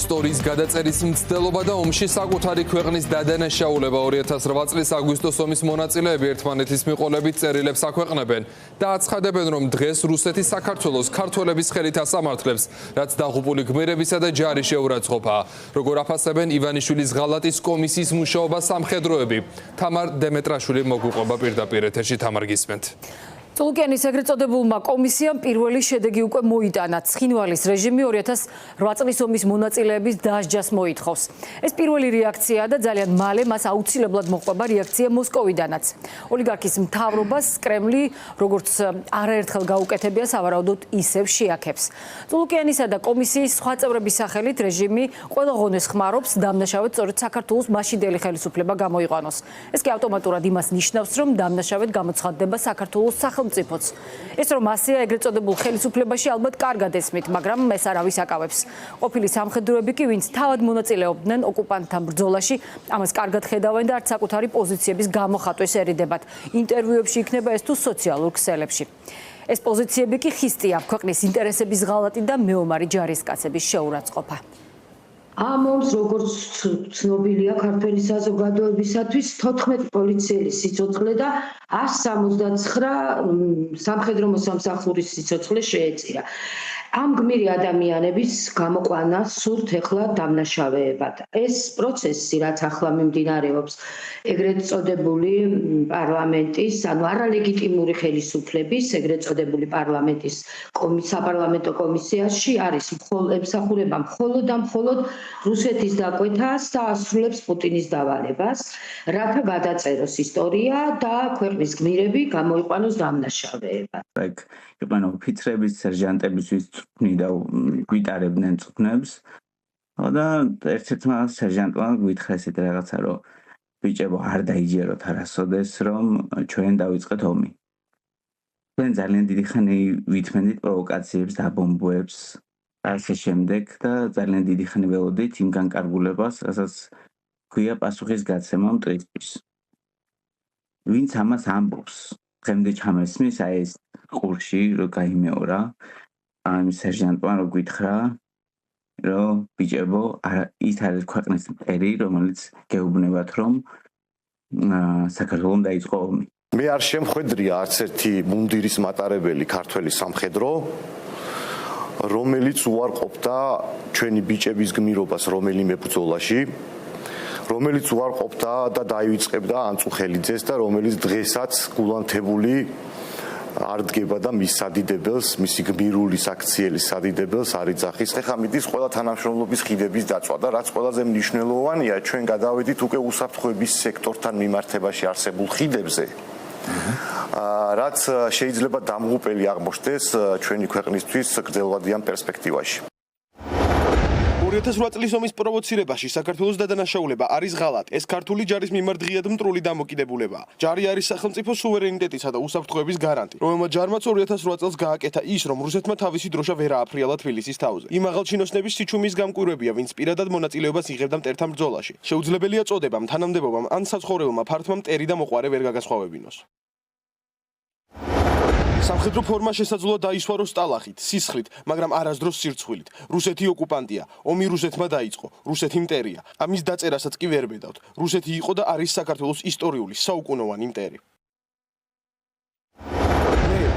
ისტორიის გადაწერის მცდელობა და ომში საკუთარი ქვეყნის დადანაშაულება 2008 წლის აგვისტოს ომის მონაწილეები ერთმანეთის მიყოლებით წერილებს აქვეყნებენ და აცხადებენ, რომ დღეს რუსეთი საქართველოს ქართველების ხელით ასამართლებს, რაც დაღუპული გმირებისა და ჯარის შეურაცხყოფაა. როგორ აფასებენ ივანიშვილის ღალატის კომისიის მუშაობა სამხედროები. თამარ დემეტრაშვილი მოგვიყვება პირდაპირ ეთერში. თამარ, გისმენთ. წულუკიანის ეგრეთ წოდებულმა კომისიამ პირველი შედეგი უკვე მოიტანა. ცხინვალის რეჟიმი 2008 წლის ომის მონაწილეების დასჯას მოითხოვს. ეს პირველი რეაქციაა და ძალიან მალე მას აუცილებლად მოჰყვება რეაქცია მოსკოვიდანაც. ოლიგარქის მთავრობას კრემლი, როგორც არაერთხელ გაუკეთებია, სავარაუდოდ ისევ შეაქებს. წულუკიანისა და კომისიის სხვა წევრების სახელით რეჟიმი ყველა ღონეს ხმარობს დამნაშავედ სწორედ საქართველოს მაშინდელი ხელისუფლება გამოიყვანოს. ეს კი ავტომატურად იმას ნიშნავს, რომ დამნაშავედ გამოცხადდება საქართველოს სახელმწიფოც. ეს რომ ასეა ეგრეთ წოდებულ ხელისუფლებაში ალბათ კარგად ესმით, მაგრამ ეს არავის აკავებს. ყოფილი სამხედროები კი, ვინც თავად მონაწილეობდნენ ოკუპანტთან ბრძოლაში, ამას კარგად ხედავენ და არც საკუთარი პოზიციების გამოხატვის ერიდებათ. ინტერვიუებში იქნება ეს თუ სოციალურ ქსელებში. ეს პოზიციები კი ხისტია, ქვეყნის ინტერესების ღალატი და მეომარი ჯარისკაცების შეურაცხყოფა. ამ ომს, როგორც ცნობილია ქართველი საზოგადოებისათვის, 14 პოლიციელის სიცოცხლე და 169 სამხედრო მოსამსახურის სიცოცხლე შეეწირა. ამ გმირი ადამიანების გამოყვანა სურთ ეხლა დამნაშავეებად. ეს პროცესი, რაც ახლა მიმდინარეობს ეგრეთ წოდებული პარლამენტის, ანუ არალეგიტიმური ხელისუფლების, ეგრეთ წოდებული პარლამენტის საპარლამენტო კომისიაში არის ემსახურება მხოლოდ და მხოლოდ რუსეთის დაკვეთას და ასრულებს პუტინის დავალებას, რათა გადაწეროს ისტორია და ქვეყნის გმირები გამოიყვანოს დამნაშავეებად. იყვნენ ოფიცრების, სერჟანტების, ვის წვნი და გვიტარებდნენ წვნებს და ერთ-ერთმა სერჟანტმა გვითხრა ესეთ რაღაცა, რომ ბიჭებო, არ დაიჯეროთ არასოდეს, რომ ჩვენ დავიწყეთ ომი. ჩვენ ძალიან დიდი ხანი ვითმენდით პროვოკაციებს და ბომბებს ასე შემდეგ და ძალიან დიდი ხანი ველოდით იმ განკარგულებას, რასაც ქვია პასუხის გაცემა მტრისთვის. ვინც ამას ამბობს, დღემდე ჩამესმის ეს ყურში, რომ გაიმეორა, ამ სერჟანტმა რომ გითხრა, რომ ბიჭებო, ის არის ქვეყნის მტერი, რომელიც გეუბნებათ, რომ საქართველოს დაიწყო ომი. მე არ შემხვედრია არც ერთი მუნდირის მატარებელი ქართველი სამხედრო, რომელიც უარყოფდა ჩვენი ბიჭების გმირობას რომელიმე ბრძოლაში, რომელიც უარყოფდა და დაივიწყებდა ანწუხელიძეს და რომელიც დღესაც გულანთებული არ დგება და მის სადიდებელს, მისი გმირული საქციელის სადიდებელს არ იძახის. ეხლა მიდის ყველა თანამშრომლობის ხიდების დაწვა და რაც ყველაზე მნიშვნელოვანია, ჩვენ გადავედით უკვე უსაფრთხოების სექტორთან მიმართებაში არსებულ ხიდებზე, რაც შეიძლება დამღუპელი აღმოჩნდეს ჩვენი ქვეყნისთვის გრძელვადიან პერსპექტივაში. 2008 წლის ომის პროვოცირებაში საქართველოს დადანაშაულება არის ღალატ. ეს ქართული ჯარის მიმართ ღიად მტრული დამოკიდებულებაა. ჯარი არის სახელმწიფოს სუვერენიტეტისა და უსაფრთხოების გარანტი, რომელმაც ჯარმაც 2008 წელს გააკეთა ის, რომ რუსეთმა თავისი დროშა ვერ ააფრიალა თბილისის თავზე. იმ აღალჩინოსნების სიჩუმის გამკვირვებია, ვინც პირადად მონაწილეობას იღებდა მტერთან ბრძოლაში. შეუძლებელია წოდებამ, თანამდებობამ ან საცხოვრებელმა ფართმა მტერი და მოყვარე ვერ გაგასხვავებინოს. სამხედრო ფორმა შესაძლოა დაისვაროს სტალახით, სისხლით, მაგრამ არასდროს სირცხვილით. რუსეთი ოკუპანტია, ომი რუსეთმა დაიწყო, რუსეთი მტერია. ამის დაწერასაც კი ვერ ბედავთ. რუსეთი იყო და არის საქართველოს ისტორიული, საუკუნოვანი მტერი.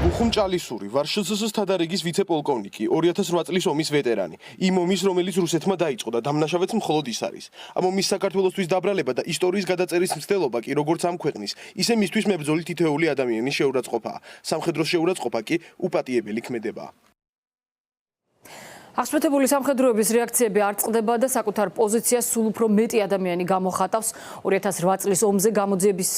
ბუხუმ ჭალისური, ვარ შსს თადარიგის ვიცე-პოლკოვნიკი, 2008 წლის ომის ვეტერანი. იმ ომის, რომელიც რუსეთმა დაიწყო და დამნაშავეც მხოლოდ ის არის. ამ ომის საქართველოსთვის დაბრალება და ისტორიის გადაწერის მცდელობა კი როგორც ამ ქვეყნის, ისე მისთვის მებრძოლი თითოეული ადამიანის შეურაცხყოფაა. სამხედროს შეურაცხყოფა კი უპატიებელი ქმედებაა. აღსვეთებული სამხედროების რეაქციები არ წყდება და საკუთარ პოზიციას სულ უფრო მეტი ადამიანი გამოხატავს. 2008 წლის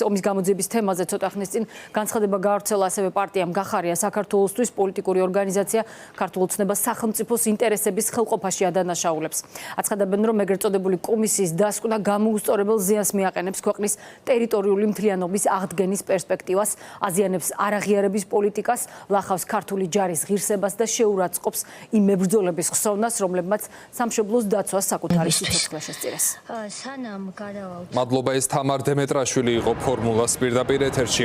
ომის გამოძიების თემაზე ცოტა ხნის წინ განცხადება გაავრცელა ასევე პარტიამ გახარია საქართველოსთვის პოლიტიკური ორგანიზაცია ქართულ ოცნებას სახელმწიფოს ინტერესების ხელყოფაში ადანაშაულებს. აცხადებენ, რომ ეგრეთ წოდებული კომისიის დასკვნა გამოუსწორებელ ზიანს მიაყენებს ქვეყნის ტერიტორიული მთლიანობის აღდგენის პერსპექტივას, აზიანებს არაღიარების პოლიტიკას, ლახავს ქართული ჯარის ღირსებას და შეურაცხყოფს იმ მებრძოლების ხსოვნას, რომლებმაც სამშობლოს დაცვას საკუთარი სიცოცხლე შესწირეს. მადლობა, ეს თამარ დემეტრაშვილი იყო ფორმულას პირდაპირ ეთერში.